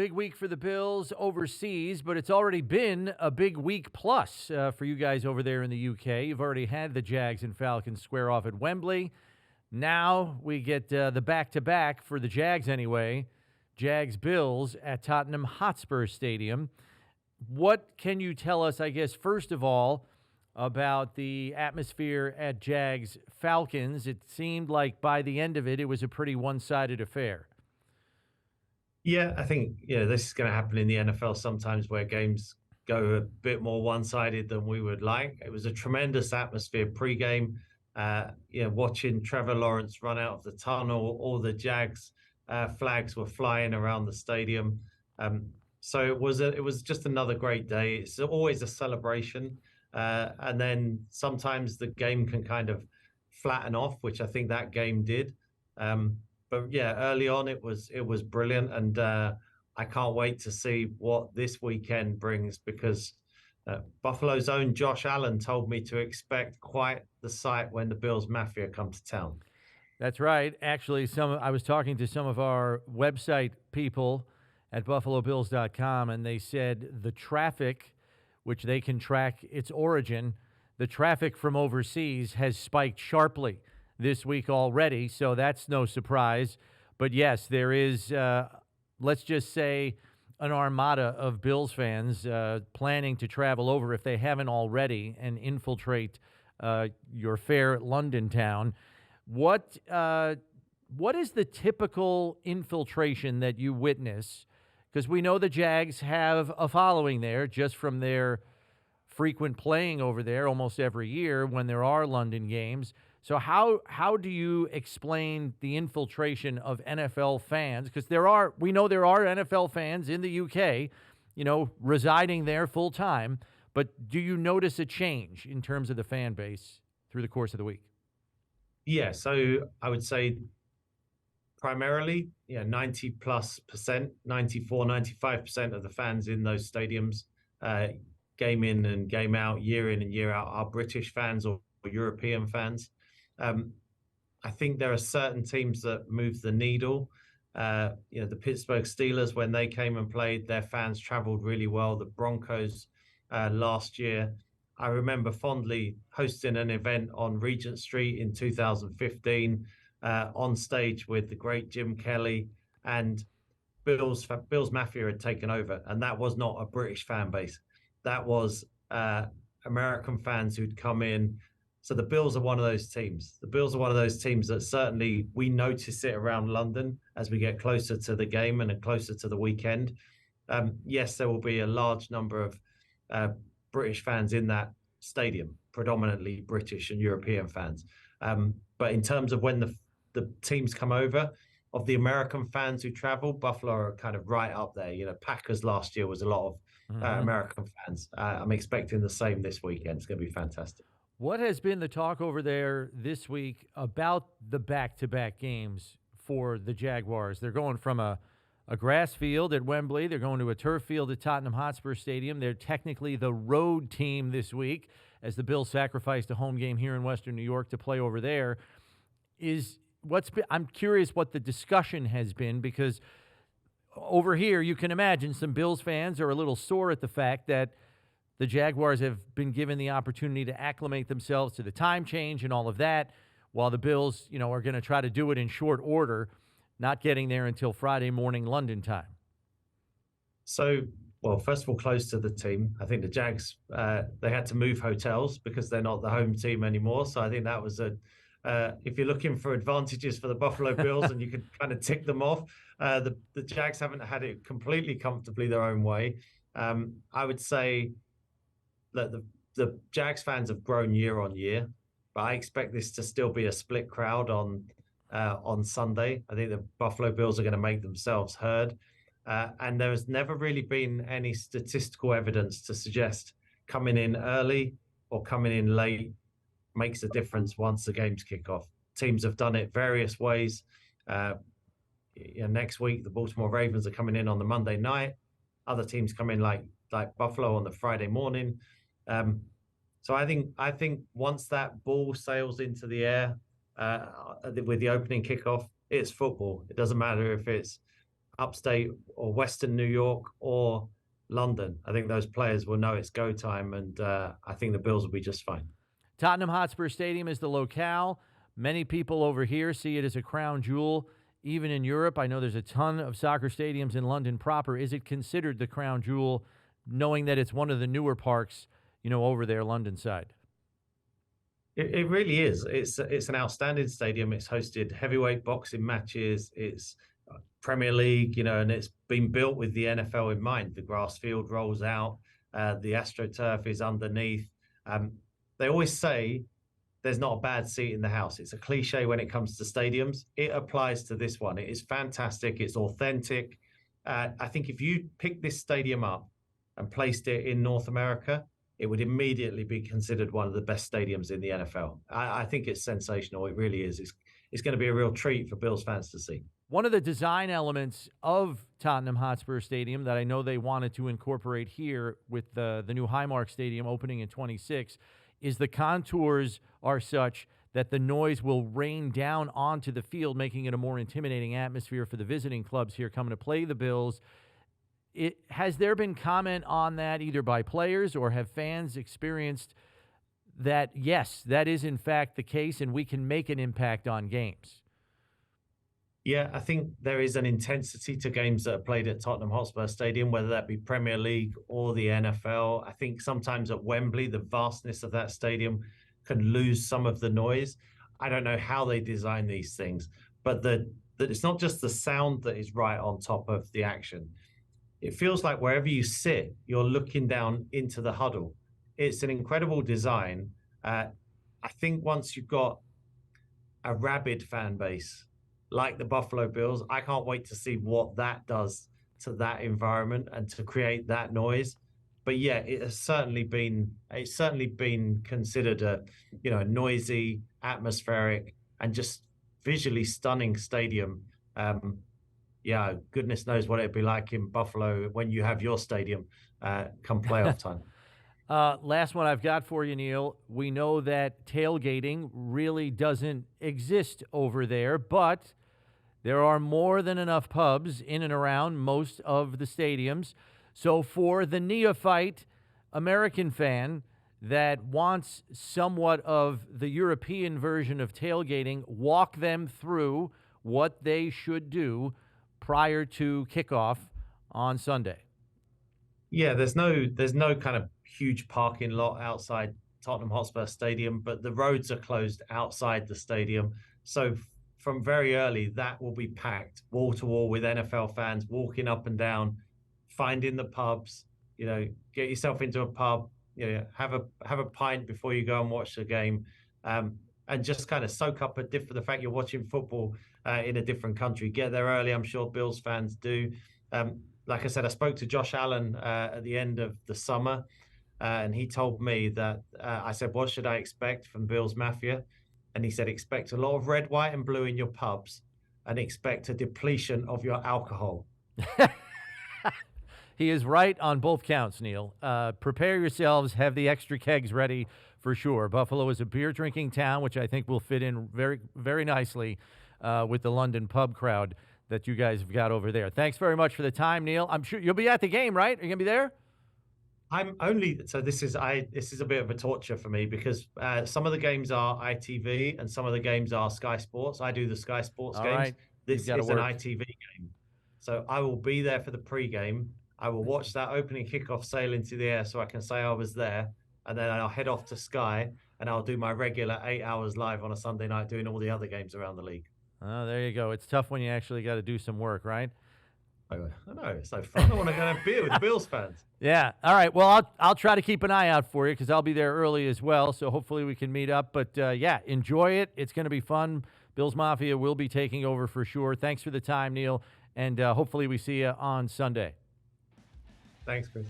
big week for the Bills overseas, but it's already been a big week plus for you guys over there in the UK. You've already had the Jags and Falcons square off at Wembley. Now we get the back-to-back for the Jags anyway, Jags-Bills at Tottenham Hotspur Stadium. What can you tell us, I guess, first of all, about the atmosphere at Jags-Falcons? It seemed like by the end of it, it was a pretty one-sided affair. Yeah, I think this is going to happen in the NFL sometimes where games go a bit more one-sided than we would like. It was a tremendous atmosphere pre-game. Watching Trevor Lawrence run out of the tunnel, all the Jags flags were flying around the stadium. So it was just another great day. It's always a celebration, and then sometimes the game can kind of flatten off, which I think that game did. But yeah, early on it was brilliant, and I can't wait to see what this weekend brings because Buffalo's own Josh Allen told me to expect quite the sight when the Bills Mafia come to town. That's right. Actually, I was talking to some of our website people at BuffaloBills.com, and they said the traffic, which they can track its origin, the traffic from overseas has spiked sharply this week already, so that's no surprise. But yes, there is, let's just say, an armada of Bills fans planning to travel over, if they haven't already, and infiltrate your fair London town. What is the typical infiltration that you witness? Because we know the Jags have a following there just from their frequent playing over there almost every year when there are London games. So how do you explain the infiltration of NFL fans? Because we know there are NFL fans in the UK, residing there full time. But do you notice a change in terms of the fan base through the course of the week? Yeah, so I would say primarily, 90+%, 94, 95% of the fans in those stadiums, game in and game out, year in and year out, are British fans or European fans. I think there are certain teams that move the needle. The Pittsburgh Steelers, when they came and played, their fans traveled really well. The Broncos last year, I remember fondly hosting an event on Regent Street in 2015 on stage with the great Jim Kelly, and Bills Mafia had taken over, and that was not a British fan base. That was American fans who'd come in. So the Bills are one of those teams. The Bills are one of those teams that certainly we notice it around London as we get closer to the game and closer to the weekend. Yes, there will be a large number of British fans in that stadium, predominantly British and European fans. But in terms of when the teams come over, of the American fans who travel, Buffalo are kind of right up there. Packers last year was a lot of American fans. I'm expecting the same this weekend. It's going to be fantastic. What has been the talk over there this week about the back-to-back games for the Jaguars? They're going from a grass field at Wembley. They're going to a turf field at Tottenham Hotspur Stadium. They're technically the road team this week as the Bills sacrificed a home game here in Western New York to play over there. I'm curious what the discussion has been, because over here you can imagine some Bills fans are a little sore at the fact that the Jaguars have been given the opportunity to acclimate themselves to the time change and all of that, while the Bills, are going to try to do it in short order, not getting there until Friday morning London time. So, well, first of all, close to the team. I think the Jags, they had to move hotels because they're not the home team anymore. So I think that was if you're looking for advantages for the Buffalo Bills and you could kind of tick them off, the Jags haven't had it completely comfortably their own way. I would say that the Jags fans have grown year on year, but I expect this to still be a split crowd on Sunday. I think the Buffalo Bills are going to make themselves heard. And there has never really been any statistical evidence to suggest coming in early or coming in late makes a difference once the games kick off. Teams have done it various ways. Next week, the Baltimore Ravens are coming in on the Monday night. Other teams come in like Buffalo on the Friday morning. So I think once that ball sails into the air with the opening kickoff, it's football. It doesn't matter if it's upstate or Western New York or London. I think those players will know it's go time, and I think the Bills will be just fine. Tottenham Hotspur Stadium is the locale. Many people over here see it as a crown jewel. Even in Europe, I know there's a ton of soccer stadiums in London proper. Is it considered the crown jewel, knowing that it's one of the newer parks, over there, London side? It really is. It's an outstanding stadium. It's hosted heavyweight boxing matches. It's Premier League, and it's been built with the NFL in mind. The grass field rolls out, the AstroTurf is underneath. They always say there's not a bad seat in the house. It's a cliche when it comes to stadiums. It applies to this one. It is fantastic. It's authentic. I think if you pick this stadium up and placed it in North America, it would immediately be considered one of the best stadiums in the NFL. I think it's sensational. It really is. It's going to be a real treat for Bills fans to see. One of the design elements of Tottenham Hotspur Stadium that I know they wanted to incorporate here with the new Highmark Stadium opening in 26 is the contours are such that the noise will rain down onto the field, making it a more intimidating atmosphere for the visiting clubs here coming to play the Bills. Has there been comment on that either by players or have fans experienced that, yes, that is in fact the case and we can make an impact on games? Yeah, I think there is an intensity to games that are played at Tottenham Hotspur Stadium, whether that be Premier League or the NFL. I think sometimes at Wembley, the vastness of that stadium can lose some of the noise. I don't know how they design these things, but that it's not just the sound that is right on top of the action. It feels like wherever you sit, you're looking down into the huddle. It's an incredible design. I think once you've got a rabid fan base like the Buffalo Bills, I can't wait to see what that does to that environment and to create that noise. But yeah, it's certainly been considered a noisy, atmospheric, and just visually stunning stadium. Yeah, goodness knows what it'd be like in Buffalo when you have your stadium come playoff time. Last one I've got for you, Neil. We know that tailgating really doesn't exist over there, but there are more than enough pubs in and around most of the stadiums. So for the neophyte American fan that wants somewhat of the European version of tailgating, walk them through what they should do prior to kickoff on Sunday. Yeah, there's no kind of huge parking lot outside Tottenham Hotspur Stadium, but the roads are closed outside the stadium. So from very early, that will be packed wall to wall with NFL fans walking up and down, finding the pubs, get yourself into a pub, have a pint before you go and watch the game, and just kind of soak up the fact you're watching football in a different country. Get there early. I'm sure Bills fans do. Like I said, I spoke to Josh Allen at the end of the summer, and he told me that I said, what should I expect from Bills Mafia? And he said, expect a lot of red, white, and blue in your pubs and expect a depletion of your alcohol. He is right on both counts, Neil. Prepare yourselves. Have the extra kegs ready for sure. Buffalo is a beer-drinking town, which I think will fit in very, very nicely with the London pub crowd that you guys have got over there. Thanks very much for the time, Neil. I'm sure you'll be at the game, right? Are you going to be there? This is a bit of a torture for me because some of the games are ITV and some of the games are Sky Sports. I do the Sky Sports games. Right. This is an ITV game. So I will be there for the pre-game. I will watch that opening kickoff sail into the air so I can say I was there. And then I'll head off to Sky and I'll do my regular 8 hours live on a Sunday night doing all the other games around the league. Oh, there you go. It's tough when you actually got to do some work, right? I know, it's so fun. I want to go and have beer with the Bills fans. Yeah. All right. Well, I'll try to keep an eye out for you because I'll be there early as well. So hopefully we can meet up. But, yeah, enjoy it. It's going to be fun. Bills Mafia will be taking over for sure. Thanks for the time, Neil. And hopefully we see you on Sunday. Thanks, Chris.